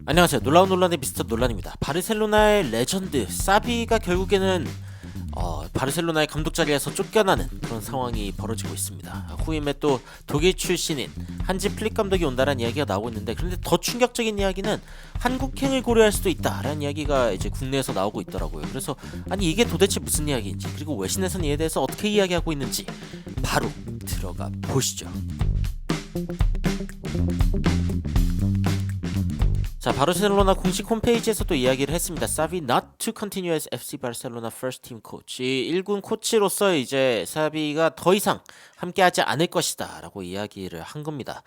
안녕하세요. 놀라운 논란의 미스터 논란입니다. 바르셀로나의 레전드 사비가 결국에는 바르셀로나의 감독 자리에서 쫓겨나는 그런 상황이 벌어지고 있습니다. 후임에 또 독일 출신인 한지 플릭 감독이 온다는 이야기가 나오고 있는데, 그런데 더 충격적인 이야기는 한국행을 고려할 수도 있다라는 이야기가 이제 국내에서 나오고 있더라고요. 그래서 아니 이게 도대체 무슨 이야기인지, 그리고 외신에서는 이에 대해서 어떻게 이야기하고 있는지 바로 들어가 보시죠. 자, 바르셀로나 공식 홈페이지에서도 이야기를 했습니다. 사비 not to continue as FC 바르셀로나 first team coach. 이 1군 코치로서 이제 사비가 더 이상 함께하지 않을 것이다라고 이야기를 한 겁니다.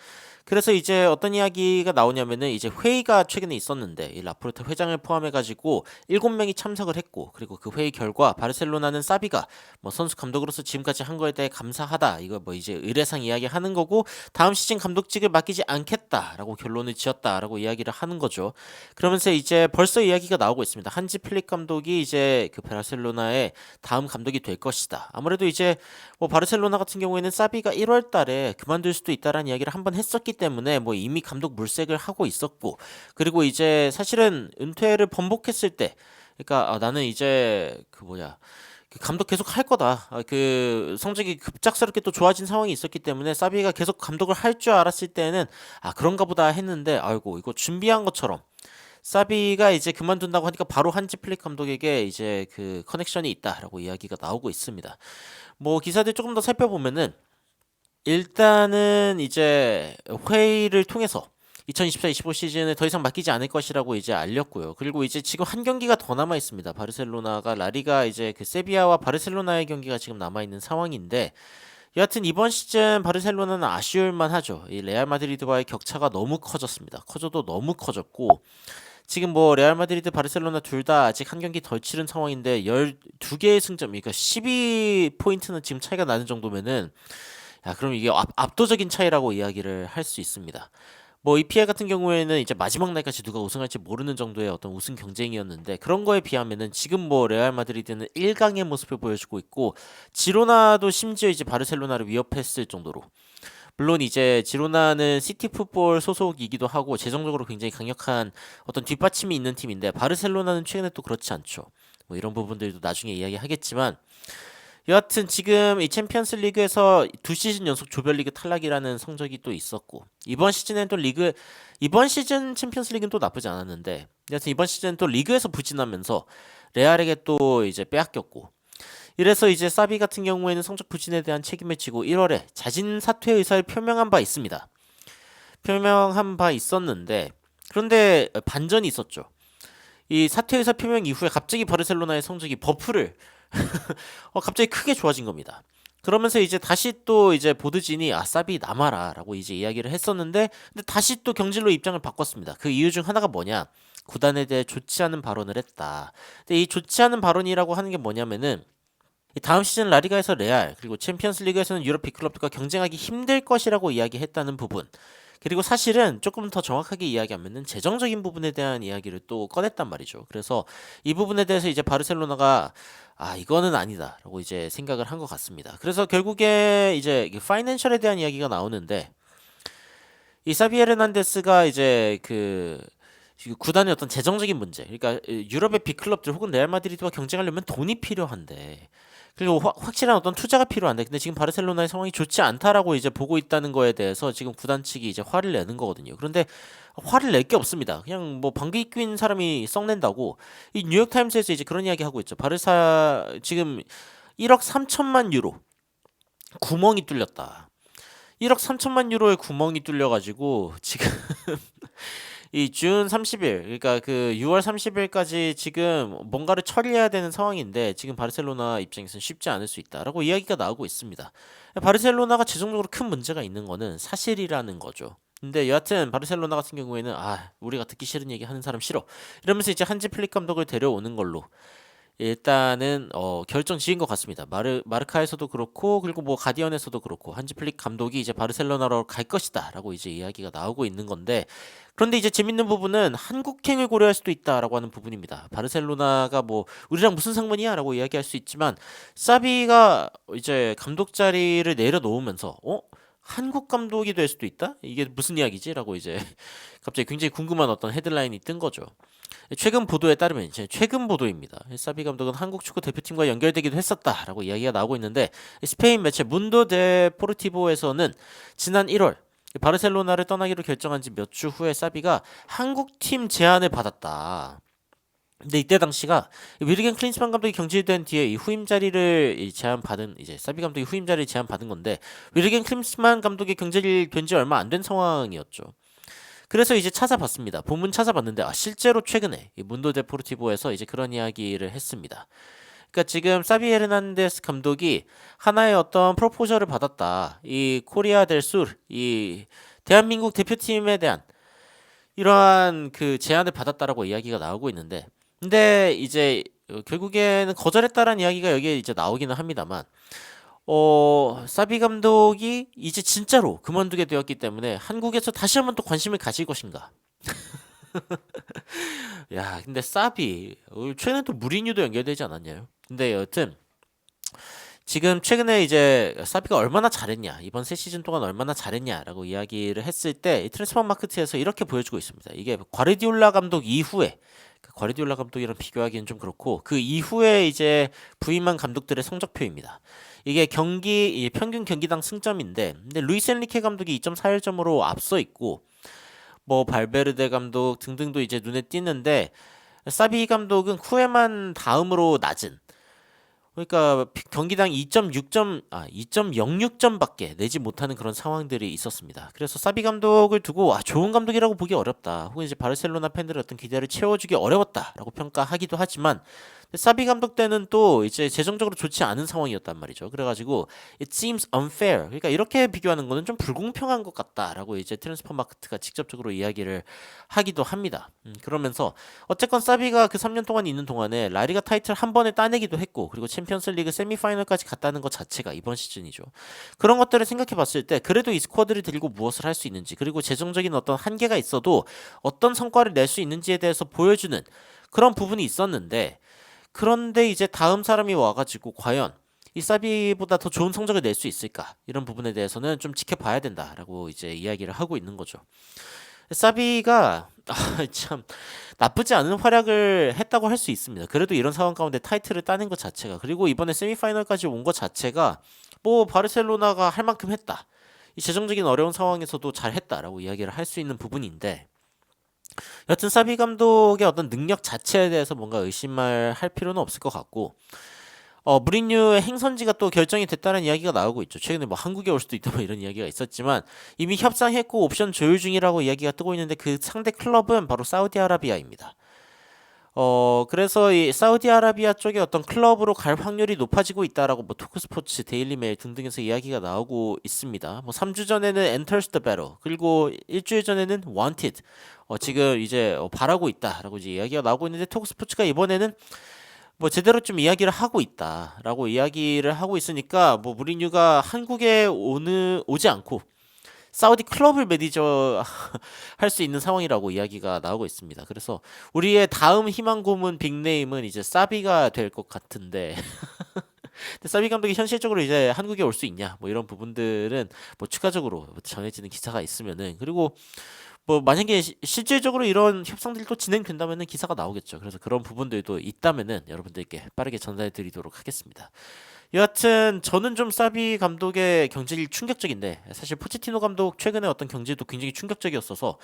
그래서 이제 어떤 이야기가 나오냐면은, 이제 회의가 최근에 있었는데 이 라포르타 회장을 포함해가지고 7명이 참석을 했고, 그리고 그 회의 결과 바르셀로나는 사비가 뭐 선수 감독으로서 지금까지 한 거에 대해 감사하다, 이거 뭐 이제 의례상 이야기하는 거고, 다음 시즌 감독직을 맡기지 않겠다라고 결론을 지었다라고 이야기를 하는 거죠. 그러면서 이제 벌써 이야기가 나오고 있습니다. 한지 플릭 감독이 이제 그 바르셀로나의 다음 감독이 될 것이다. 아무래도 이제 뭐 바르셀로나 같은 경우에는 사비가 1월 달에 그만둘 수도 있다라는 이야기를 한번 했었기 때문에 뭐 이미 감독 물색을 하고 있었고, 그리고 이제 사실은 은퇴를 번복했을 때, 그러니까 나는 이제 그 감독 계속 할 거다. 그 성적이 급작스럽게 또 좋아진 상황이 있었기 때문에 사비가 계속 감독을 할 줄 알았을 때는 그런가 보다 했는데, 아이고 이거 준비한 것처럼 사비가 이제 그만둔다고 하니까 바로 한지 플릭 감독에게 이제 그 커넥션이 있다라고 이야기가 나오고 있습니다. 뭐 기사들 조금 더 살펴보면은, 일단은 이제 회의를 통해서 2024-25 시즌에 더 이상 맡기지 않을 것이라고 이제 알렸고요. 그리고 이제 지금 한 경기가 더 남아 있습니다. 바르셀로나가 라리가 이제 그 세비야와 바르셀로나의 경기가 지금 남아 있는 상황인데, 여하튼 이번 시즌 바르셀로나는 아쉬울 만하죠. 이 레알 마드리드와의 격차가 너무 커졌습니다. 커져도 너무 커졌고, 지금 뭐 레알 마드리드 바르셀로나 둘 다 아직 한 경기 덜 치른 상황인데 12개의 승점, 그러니까 12포인트는 지금 차이가 나는 정도면은, 그럼 이게 압도적인 차이라고 이야기를 할 수 있습니다. 뭐 EPL 같은 경우에는 이제 마지막 날까지 누가 우승할지 모르는 정도의 어떤 우승 경쟁이었는데, 그런 거에 비하면은 지금 뭐 레알 마드리드는 1강의 모습을 보여주고 있고, 지로나도 심지어 이제 바르셀로나를 위협했을 정도로, 물론 이제 지로나는 시티 풋볼 소속이기도 하고 재정적으로 굉장히 강력한 어떤 뒷받침이 있는 팀인데, 바르셀로나는 최근에 또 그렇지 않죠. 뭐 이런 부분들도 나중에 이야기하겠지만, 여하튼 지금 이 챔피언스 리그에서 두 시즌 연속 조별리그 탈락이라는 성적이 또 있었고, 이번 시즌 챔피언스 리그는 또 나쁘지 않았는데, 여하튼 이번 시즌 또 리그에서 부진하면서 레알에게 또 이제 빼앗겼고, 이래서 이제 사비 같은 경우에는 성적 부진에 대한 책임을 지고 1월에 자진 사퇴 의사를 표명한 바 있습니다. 표명한 바 있었는데, 그런데 반전이 있었죠. 이 사퇴 의사 표명 이후에 갑자기 바르셀로나의 성적이 버프를 갑자기 크게 좋아진 겁니다. 그러면서 이제 다시 또 이제 보드진이 사비 남아라라고 이제 이야기를 했었는데, 근데 다시 또 경질로 입장을 바꿨습니다. 그 이유 중 하나가 뭐냐? 구단에 대해 좋지 않은 발언을 했다. 근데 이 좋지 않은 발언이라고 하는 게 뭐냐면은, 이 다음 시즌 라리가에서 레알, 그리고 챔피언스리그에서는 유럽 빅클럽들과 경쟁하기 힘들 것이라고 이야기했다는 부분, 그리고 사실은 조금 더 정확하게 이야기하면은 재정적인 부분에 대한 이야기를 또 꺼냈단 말이죠. 그래서 이 부분에 대해서 이제 바르셀로나가 이거는 아니다라고 이제 생각을 한 것 같습니다. 그래서 결국에 이제 파이낸셜에 대한 이야기가 나오는데, 이 사비 헤르난데스가 이제 그 구단의 어떤 재정적인 문제, 그러니까 유럽의 빅클럽들 혹은 레알 마드리드와 경쟁하려면 돈이 필요한데, 그리고 확실한 어떤 투자가 필요한데, 근데 지금 바르셀로나의 상황이 좋지 않다라고 이제 보고 있다는 거에 대해서 지금 구단 측이 이제 화를 내는 거거든요. 그런데 화를 낼 게 없습니다. 그냥 뭐 방귀 낀 사람이 썩낸다고, 이 뉴욕 타임스에서 이제 그런 이야기 하고 있죠. 바르사 지금 1억 3천만 유로 구멍이 뚫렸다. 1억 3천만 유로의 구멍이 뚫려가지고 지금 이 준 30일, 그러니까 그 6월 30일까지 지금 뭔가를 처리해야 되는 상황인데, 지금 바르셀로나 입장에서는 쉽지 않을 수 있다라고 이야기가 나오고 있습니다. 바르셀로나가 재정적으로 큰 문제가 있는 거는 사실이라는 거죠. 근데 여하튼 바르셀로나 같은 경우에는 우리가 듣기 싫은 얘기 하는 사람 싫어, 이러면서 이제 한지 플릭 감독을 데려오는 걸로 일단은 결정 지은 것 같습니다. 마르카에서도 그렇고, 그리고 뭐 가디언에서도 그렇고, 한지 플릭 감독이 이제 바르셀로나로 갈 것이다라고 이제 이야기가 나오고 있는 건데, 그런데 이제 재밌는 부분은 한국행을 고려할 수도 있다라고 하는 부분입니다. 바르셀로나가 뭐 우리랑 무슨 상관이야라고 이야기할 수 있지만, 사비가 이제 감독 자리를 내려놓으면서 한국 감독이 될 수도 있다? 이게 무슨 이야기지?라고 이제 갑자기 굉장히 궁금한 어떤 헤드라인이 뜬 거죠. 최근 보도에 따르면 이제 최근 보도입니다. 사비 감독은 한국 축구 대표팀과 연결되기도 했었다라고 이야기가 나오고 있는데 스페인 매체 문도 데 포르티보에서는 지난 1월 바르셀로나를 떠나기로 결정한 지 몇 주 후에 사비가 한국 팀 제안을 받았다. 근데 이때 당시가 위르겐 클린스만 감독이 경질된 뒤에 이 후임 자리를 제안받은 이제 사비 감독이 후임 자리를 제안받은 건데 위르겐 클린스만 감독이 경질된 지 얼마 안 된 상황이었죠. 그래서 이제 찾아봤습니다. 본문 찾아봤는데 실제로 최근에 이 문도 데포르티보에서 이제 그런 이야기를 했습니다. 그러니까 지금 사비 헤르난데스 감독이 하나의 어떤 프로포저를 받았다. 이 코리아 델 술, 이 대한민국 대표팀에 대한 이러한 그 제안을 받았다라고 이야기가 나오고 있는데, 근데 이제 결국에는 거절했다라는 이야기가 여기에 이제 나오기는 합니다만, 사비 감독이 이제 진짜로 그만두게 되었기 때문에 한국에서 다시 한번 또 관심을 가질 것인가? 야, 근데 사비 최근에 또 무리뉴도 연결되지 않았냐요? 근데 여튼 지금 최근에 이제 사비가 얼마나 잘했냐, 이번 새 시즌 동안 얼마나 잘했냐라고 이야기를 했을 때 이 트랜스퍼 마크트에서 이렇게 보여주고 있습니다. 이게 과르디올라 감독 이후에 과르디올라 감독이랑 비교하기는 좀 그렇고 그 이후에 이제 부임한 감독들의 성적표입니다. 이게 경기 평균 경기당 승점인데, 근데 루이스 엔리케 감독이 2.41점으로 앞서 있고 뭐 발베르데 감독 등등도 이제 눈에 띄는데 사비 감독은 쿠에만 다음으로 낮은, 그러니까 경기당 2.06점밖에 내지 못하는 그런 상황들이 있었습니다. 그래서 사비 감독을 두고 좋은 감독이라고 보기 어렵다, 혹은 이제 바르셀로나 팬들의 어떤 기대를 채워주기 어려웠다라고 평가하기도 하지만 사비 감독 때는 또 이제 재정적으로 좋지 않은 상황이었단 말이죠. 그래가지고 it seems unfair, 그러니까 이렇게 비교하는 거는 좀 불공평한 것 같다라고 이제 트랜스퍼 마크트가 직접적으로 이야기를 하기도 합니다. 그러면서 어쨌건 사비가 그 3년 동안 있는 동안에 라리가 타이틀 한 번에 따내기도 했고, 그리고 챔피언스리그 세미파이널까지 갔다는 것 자체가 이번 시즌이죠. 그런 것들을 생각해 봤을 때 그래도 이 스쿼드를 들고 무엇을 할 수 있는지, 그리고 재정적인 어떤 한계가 있어도 어떤 성과를 낼 수 있는지에 대해서 보여주는 그런 부분이 있었는데, 그런데 이제 다음 사람이 와가지고 과연 이 사비보다 더 좋은 성적을 낼 수 있을까, 이런 부분에 대해서는 좀 지켜봐야 된다라고 이제 이야기를 하고 있는 거죠. 사비가 참 나쁘지 않은 활약을 했다고 할 수 있습니다. 그래도 이런 상황 가운데 타이틀을 따낸 것 자체가, 그리고 이번에 세미파이널까지 온 것 자체가 뭐 바르셀로나가 할 만큼 했다, 이 재정적인 어려운 상황에서도 잘 했다라고 이야기를 할 수 있는 부분인데, 여튼 사비 감독의 어떤 능력 자체에 대해서 뭔가 의심할 필요는 없을 것 같고, 무리뉴의 행선지가 또 결정이 됐다는 이야기가 나오고 있죠. 최근에 뭐 한국에 올 수도 있다 뭐 이런 이야기가 있었지만 이미 협상했고 옵션 조율 중이라고 이야기가 뜨고 있는데, 그 상대 클럽은 바로 사우디아라비아입니다. 그래서 이 사우디아라비아 쪽에 어떤 클럽으로 갈 확률이 높아지고 있다라고 뭐 토크스포츠, 데일리메일 등등에서 이야기가 나오고 있습니다. 뭐 3주 전에는 Enters the Battle, 그리고 일주일 전에는 Wanted, 지금 이제 바라고 있다라고 이제 이야기가 나오고 있는데, 토크스포츠가 이번에는 뭐 제대로 좀 이야기를 하고 있다라고 이야기를 하고 있으니까 뭐 무리뉴가 한국에 오지 않고 사우디 클럽을 매니저 할 수 있는 상황이라고 이야기가 나오고 있습니다. 그래서 우리의 다음 희망 고문 빅네임은 이제 사비가 될 것 같은데 근데 사비 감독이 현실적으로 이제 한국에 올 수 있냐, 뭐 이런 부분들은 뭐 추가적으로 전해지는 기사가 있으면은, 그리고 뭐 만약에 실질적으로 이런 협상들이 또 진행된다면은 기사가 나오겠죠. 그래서 그런 부분들도 있다면은 여러분들께 빠르게 전달해 드리도록 하겠습니다. 여하튼 저는 좀 사비 감독의 경질이 충격적인데, 사실 포체티노 감독 최근에 어떤 경질도 굉장히 충격적이었어서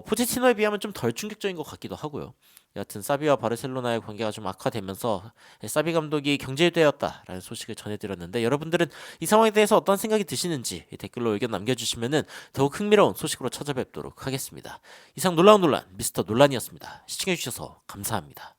포체티노에 비하면 좀 덜 충격적인 것 같기도 하고요. 여하튼 사비와 바르셀로나의 관계가 좀 악화되면서 사비 감독이 경질되었다라는 소식을 전해드렸는데, 여러분들은 이 상황에 대해서 어떤 생각이 드시는지 댓글로 의견 남겨주시면은 더욱 흥미로운 소식으로 찾아뵙도록 하겠습니다. 이상 놀라운 논란 미스터 논란이었습니다. 시청해주셔서 감사합니다.